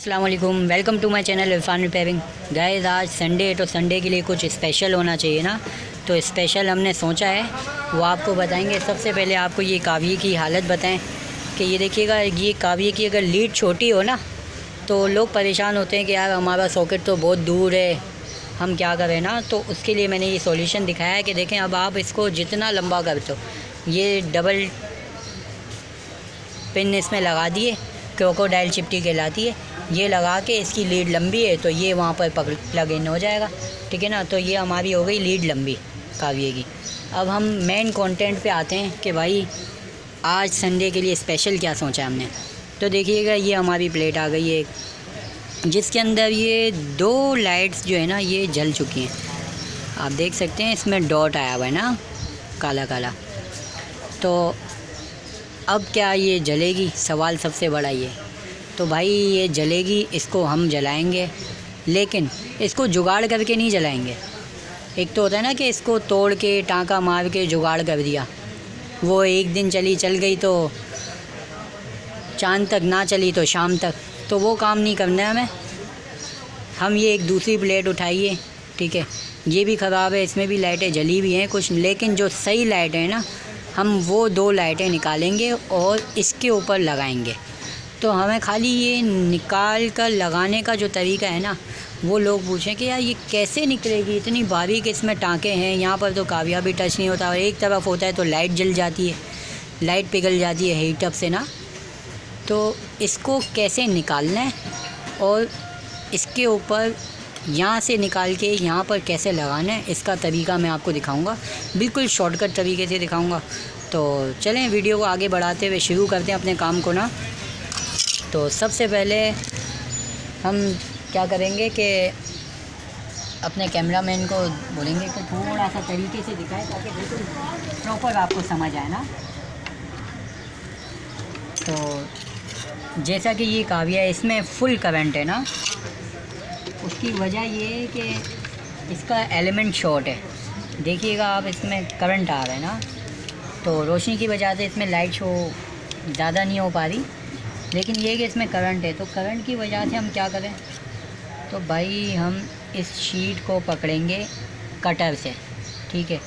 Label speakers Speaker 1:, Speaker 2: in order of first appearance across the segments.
Speaker 1: अस्सलाम वालेकुम, welcome to my channel Irfan repairing. Guys आज संडे है तो संडे के लिए कुछ स्पेशल होना चाहिए ना, तो स्पेशल हमने सोचा है वो आपको बताएंगे। सबसे पहले आपको ये काविये की हालत बताएं कि ये देखिएगा, ये काविये की अगर लीड छोटी हो ना तो लोग परेशान होते हैं कि यार हमारा सॉकेट तो बहुत दूर है, हम क्या करें ना। तो उसके लिए मैंने ये सॉल्यूशन दिखाया है कि देखें अब आप इसको जितना लंबा करते हो, ये डबल पिन इसमें लगा दिए, क्रोकोडाइल चिपटी कहलाती है, ये लगा के इसकी लीड लंबी है तो ये वहाँ पर प्लग इन हो जाएगा। ठीक है ना, तो ये हमारी हो गई लीड लंबी काविये की। अब हम मेन कंटेंट पे आते हैं कि भाई आज संडे के लिए स्पेशल क्या सोचा हमने। तो देखिएगा ये हमारी प्लेट आ गई है, जिसके अंदर ये 2 लाइट्स जो है ना ये जल चुकी हैं। आप देख सकते हैं इसमें डॉट आया हुआ है ना, काला काला। तो अब क्या ये जलेगी, सवाल सबसे बड़ा ये। तो भाई ये जलेगी, इसको हम जलाएंगे, लेकिन इसको जुगाड़ करके नहीं जलाएंगे। एक तो होता है ना कि इसको तोड़ के टाँका मार के जुगाड़ कर दिया, वो एक दिन चल गई तो चांद तक, ना चली तो शाम तक, तो वो काम नहीं करना है हमें। हम ये एक दूसरी प्लेट उठाइए, ठीक है, ये भी ख़राब है, इसमें भी लाइटें जली हुई हैं कुछ, लेकिन जो सही लाइट है ना, हम वो 2 लाइटें निकालेंगे और इसके ऊपर लगाएंगे। तो हमें खाली ये निकाल कर लगाने का जो तरीका है ना, वो लोग पूछें कि यार ये कैसे निकलेगी, इतनी बारीक इसमें टाँके हैं, यहाँ पर तो काविया भी टच नहीं होता, और एक तरफ होता है तो लाइट जल जाती है, लाइट पिघल जाती है हीटअप से ना। तो इसको कैसे निकालना है और इसके ऊपर यहाँ से निकाल के यहाँ पर कैसे लगाना है, इसका तरीका मैं आपको दिखाऊंगा, बिल्कुल शॉर्टकट तरीके से दिखाऊंगा। तो चलें वीडियो को आगे बढ़ाते हुए शुरू करते हैं अपने काम को ना। तो सबसे पहले हम क्या करेंगे कि अपने कैमरामैन को बोलेंगे कि थोड़ा सा तरीके से दिखाए ताकि बिल्कुल प्रॉपर आपको समझ आए ना। तो जैसा कि ये काविया है, इसमें फुल करंट है ना, उसकी वजह ये है कि इसका एलिमेंट शॉर्ट है। देखिएगा आप, इसमें करंट आ रहा है ना, तो रोशनी की वजह से इसमें लाइट शो ज़्यादा नहीं हो पा रही, लेकिन ये कि इसमें करंट है। तो करंट की वजह से हम क्या करें, तो भाई हम इस शीट को पकड़ेंगे कटर से, ठीक है,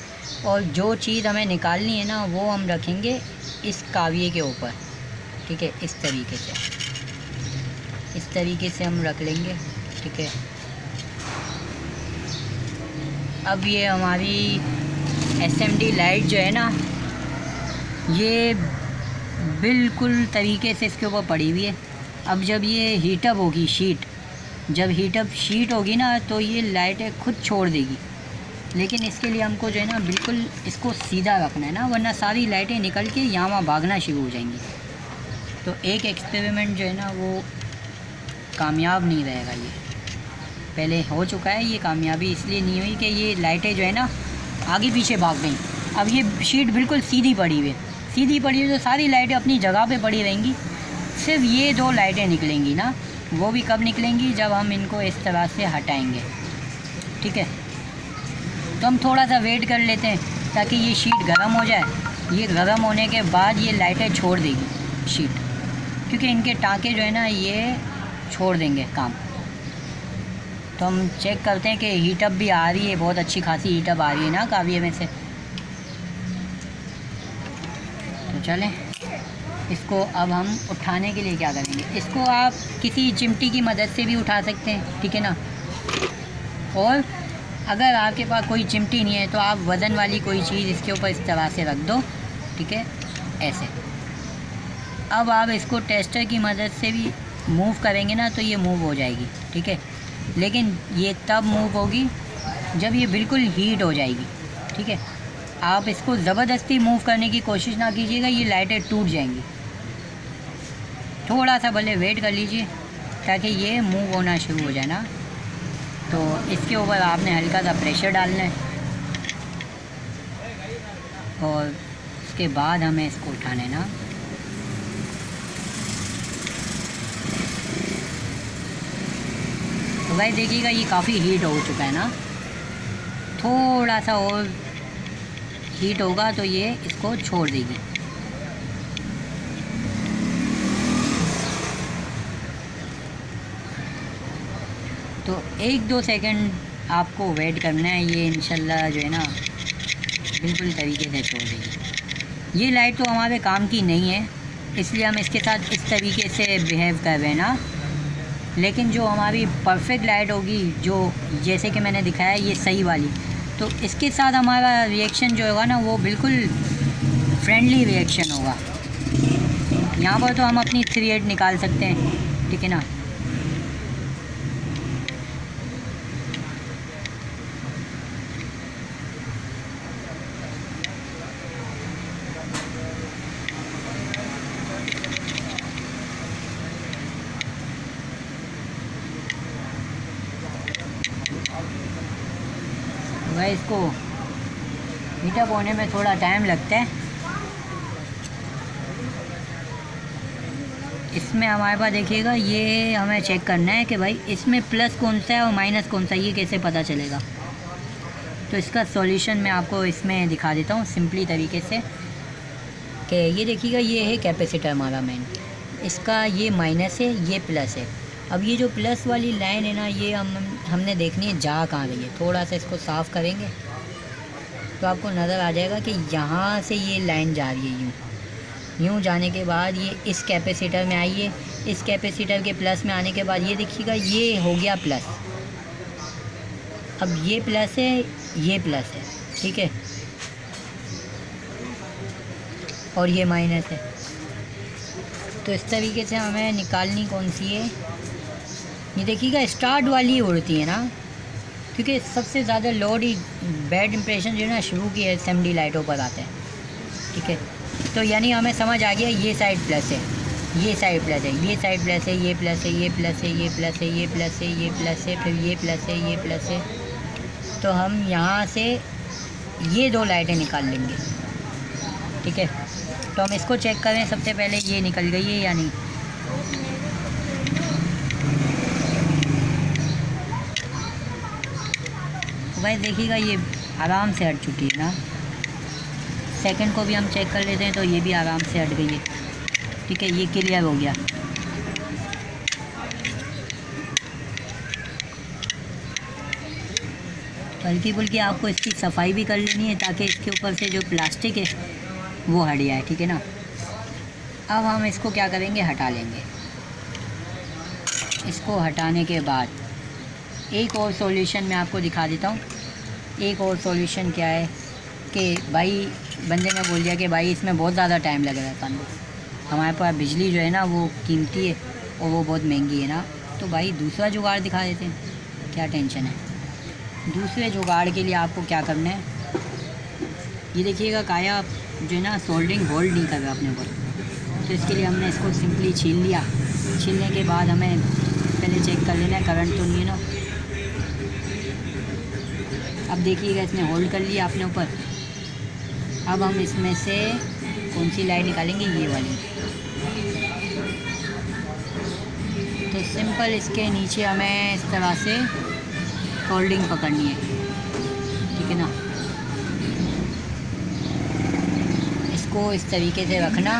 Speaker 1: और जो चीज़ हमें निकालनी है ना वो हम रखेंगे इस काविये के ऊपर, ठीक है, इस तरीके से हम रख लेंगे, ठीक है। अब ये हमारी एसएमडी लाइट जो है ना, ये बिल्कुल तरीके से इसके ऊपर पड़ी हुई है। अब जब ये हीटअप होगी जब हीटअप शीट होगी ना, तो ये लाइटें खुद छोड़ देगी, लेकिन इसके लिए हमको जो है ना बिल्कुल इसको सीधा रखना है ना, वरना सारी लाइटें निकल के यहाँ वहाँ भागना शुरू हो जाएंगी। तो एक एक्सपेरिमेंट जो है ना वो कामयाब नहीं रहेगा। ये पहले हो चुका है, ये कामयाबी इसलिए नहीं हुई कि ये लाइटें जो है ना आगे पीछे भाग गई। अब ये शीट बिल्कुल सीधी पड़ी हुई है, तो सारी लाइटें अपनी जगह पे पड़ी रहेंगी, सिर्फ ये 2 लाइटें निकलेंगी ना, वो भी कब निकलेंगी, जब हम इनको इस तरह से हटाएंगे, ठीक है। तो हम थोड़ा सा वेट कर लेते हैं ताकि ये शीट गर्म हो जाए। ये गर्म होने के बाद ये लाइटें छोड़ देगी शीट, क्योंकि इनके टाँके जो है ना ये छोड़ देंगे काम। तो हम चेक करते हैं कि हीटअप भी आ रही है, बहुत अच्छी खासी हीटअप आ रही है ना काविये में से। तो चलें, इसको अब हम उठाने के लिए क्या करेंगे, इसको आप किसी चिमटी की मदद से भी उठा सकते हैं, ठीक है ना। और अगर आपके पास कोई चिमटी नहीं है तो आप वज़न वाली कोई चीज़ इसके ऊपर इस तरह से रख दो, ठीक है, ऐसे। अब आप इसको टेस्टर की मदद से भी मूव करेंगे ना तो ये मूव हो जाएगी, ठीक है, लेकिन ये तब मूव होगी जब ये बिल्कुल हीट हो जाएगी, ठीक है। आप इसको ज़बरदस्ती मूव करने की कोशिश ना कीजिएगा, ये लाइटें टूट जाएंगी। थोड़ा सा भले वेट कर लीजिए ताकि ये मूव होना शुरू हो जाए ना। तो इसके ऊपर आपने हल्का सा प्रेशर डालना है और उसके बाद हमें इसको उठाना है ना। तो भाई देखिएगा ये काफ़ी हीट हो चुका है ना, थोड़ा सा और हीट होगा तो ये इसको छोड़ देगी। तो 1-2 सेकंड आपको वेट करना है। ये इंशाल्लाह जो है ना बिल्कुल तरीके से छोड़ देगी। ये लाइट तो हमारे काम की नहीं है, इसलिए हम इसके साथ इस तरीके से बिहेव कर रहे हैं ना। लेकिन जो हमारी परफेक्ट लाइट होगी, जो जैसे कि मैंने दिखाया ये सही वाली, तो इसके साथ हमारा रिएक्शन जो होगा ना वो बिल्कुल फ्रेंडली रिएक्शन होगा। यहाँ पर तो हम अपनी 3/8 निकाल सकते हैं, ठीक है ना। वह इसको हीटअप होने में थोड़ा टाइम लगता है। इसमें हमारे पास देखिएगा, ये हमें चेक करना है कि भाई इसमें प्लस कौन सा है और माइनस कौन सा है, ये कैसे पता चलेगा। तो इसका सॉल्यूशन मैं आपको इसमें दिखा देता हूँ सिंपली तरीके से कि ये देखिएगा, ये है कैपेसिटर हमारा मेन, इसका ये माइनस है, ये प्लस है। अब ये जो प्लस वाली लाइन है ना, ये हमने देखनी है जा कहाँ रही है। थोड़ा सा इसको साफ़ करेंगे तो आपको नज़र आ जाएगा कि यहाँ से ये लाइन जा रही है यूँ जाने के बाद ये इस कैपेसिटर में आई है। इस कैपेसिटर के प्लस में आने के बाद ये देखिएगा, ये हो गया प्लस। अब ये प्लस है, ये प्लस है, ठीक है, और ये माइनस है। तो इस तरीके से हमें निकालनी कौन सी है, ये देखिएगा स्टार्ट वाली उड़ती है ना, क्योंकि सबसे ज़्यादा लोड ही बैड इंप्रेशन जो है ना शुरू की एसएमडी लाइटों पर आते हैं, ठीक है। तो यानी हमें समझ आ गया, ये साइड प्लस है, ये साइड प्लस है, ये साइड प्लस है, ये प्लस है, ये प्लस है, ये प्लस है, ये प्लस है, ये प्लस है, फिर ये प्लस है, ये प्लस है। तो हम यहाँ से ये 2 लाइटें निकाल लेंगे, ठीक है। तो हम इसको चेक करें सबसे पहले, ये निकल गई है या नहीं। भाई देखिएगा, ये आराम से हट चुकी है ना। सेकंड को भी हम चेक कर लेते हैं, तो ये भी आराम से हट गई है, ठीक है, ये क्लियर हो गया। हल्की फुल्की आपको इसकी सफाई भी कर लेनी है ताकि इसके ऊपर से जो प्लास्टिक है वो हट जाए, ठीक है ना। अब हम इसको क्या करेंगे, हटा लेंगे। इसको हटाने के बाद एक और सॉल्यूशन मैं आपको दिखा देता हूँ। एक और सॉल्यूशन क्या है कि भाई बंदे ने बोल दिया कि भाई इसमें बहुत ज़्यादा टाइम लगेगा कानून, हमारे पास बिजली जो है ना वो कीमती है और वो बहुत महंगी है ना, तो भाई दूसरा जुगाड़ दिखा देते हैं, क्या टेंशन है। दूसरे जुगाड़ के लिए आपको क्या करना है, ये देखिएगा काया जो है ना सोल्डरिंग होल्ड नहीं कर रहा अपने ऊपर, तो इसके लिए हमने इसको सिंपली छील लिया। छीलने के बाद हमें पहले चेक कर लेना है करंट तो नहीं है ना। अब देखिएगा इसने होल्ड कर लिया अपने ऊपर। अब हम इसमें से कौन सी लाइट निकालेंगे, ये वाली। तो सिंपल इसके नीचे हमें इस तरह से होल्डिंग पकड़नी है, ठीक है ना। इसको इस तरीके से रखना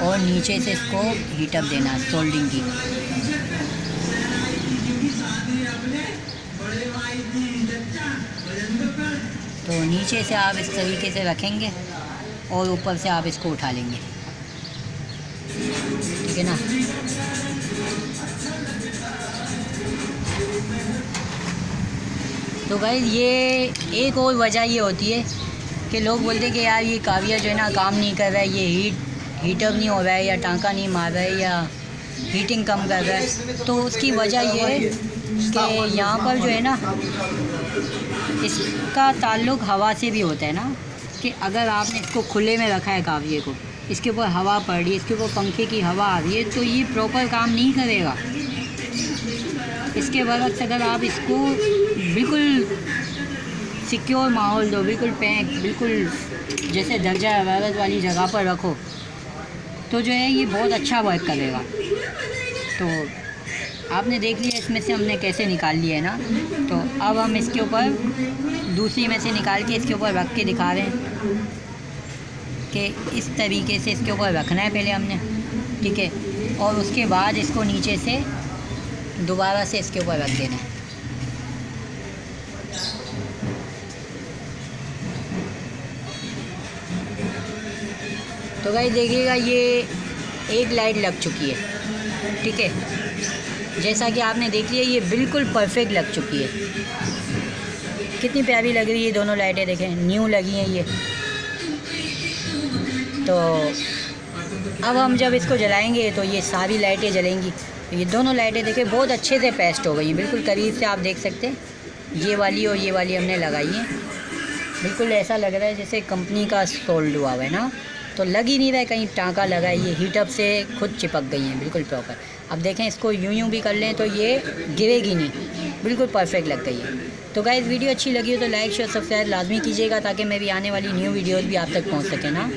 Speaker 1: और नीचे से इसको हीटअप देना सोल्डिंग की। तो नीचे से आप इस तरीके से रखेंगे और ऊपर से आप इसको उठा लेंगे, ठीक है ना। तो गाइस ये एक और वजह ये होती है कि लोग बोलते हैं कि यार ये काविया जो है ना काम नहीं कर रहा है, ये हीटअप नहीं हो रहा है, या टांका नहीं मार रहा है, या हीटिंग कम कर रहा है। तो उसकी वजह ये है कि यहाँ पर जो है ना इसका ताल्लुक़ हवा से भी होता है ना, कि अगर आपने इसको खुले में रखा है काविये को, इसके ऊपर हवा पड़ रही है, इसके ऊपर पंखे की हवा आ रही है, तो ये प्रॉपर काम नहीं करेगा। इसके बरक्स अगर आप इसको बिल्कुल सिक्योर माहौल दो, बिल्कुल पैक, बिल्कुल जैसे दर्जा हरारत वाली जगह पर रखो, तो जो है ये बहुत अच्छा वर्क करेगा। तो आपने देख लिया इसमें से हमने कैसे निकाल लिया है ना। तो अब हम इसके ऊपर दूसरी में से निकाल के इसके ऊपर रख के दिखा रहे हैं कि इस तरीके से इसके ऊपर रखना है पहले हमने, ठीक है, और उसके बाद इसको नीचे से दोबारा से इसके ऊपर रख देना है। तो गाइस देखिएगा ये एक लाइट लग चुकी है, ठीक है। जैसा कि आपने देख लिया ये बिल्कुल परफेक्ट लग चुकी है। कितनी प्यारी लग रही है दोनों लाइटें, देखें न्यू लगी हैं ये। तो अब हम जब इसको जलाएंगे तो ये सारी लाइटें जलेंगी। तो ये दोनों लाइटें देखें बहुत अच्छे से पेस्ट हो गई हैं, बिल्कुल करीब से आप देख सकते हैं। ये वाली और ये वाली हमने लगाई है, बिल्कुल ऐसा लग रहा है जैसे कंपनी का सोल्ड हुआ है ना, तो लग ही नहीं रहा है कहीं टाँका लगा है। ये हीटअप से खुद चिपक गई हैं बिल्कुल प्रॉपर। अब देखें इसको यूं भी कर लें तो ये गिरेगी नहीं, बिल्कुल परफेक्ट लग गई है। तो गाइस वीडियो अच्छी लगी हो तो लाइक शेयर सब्सक्राइब लाजमी कीजिएगा ताकि मेरी आने वाली न्यू वीडियोज़ भी आप तक पहुँच सके ना।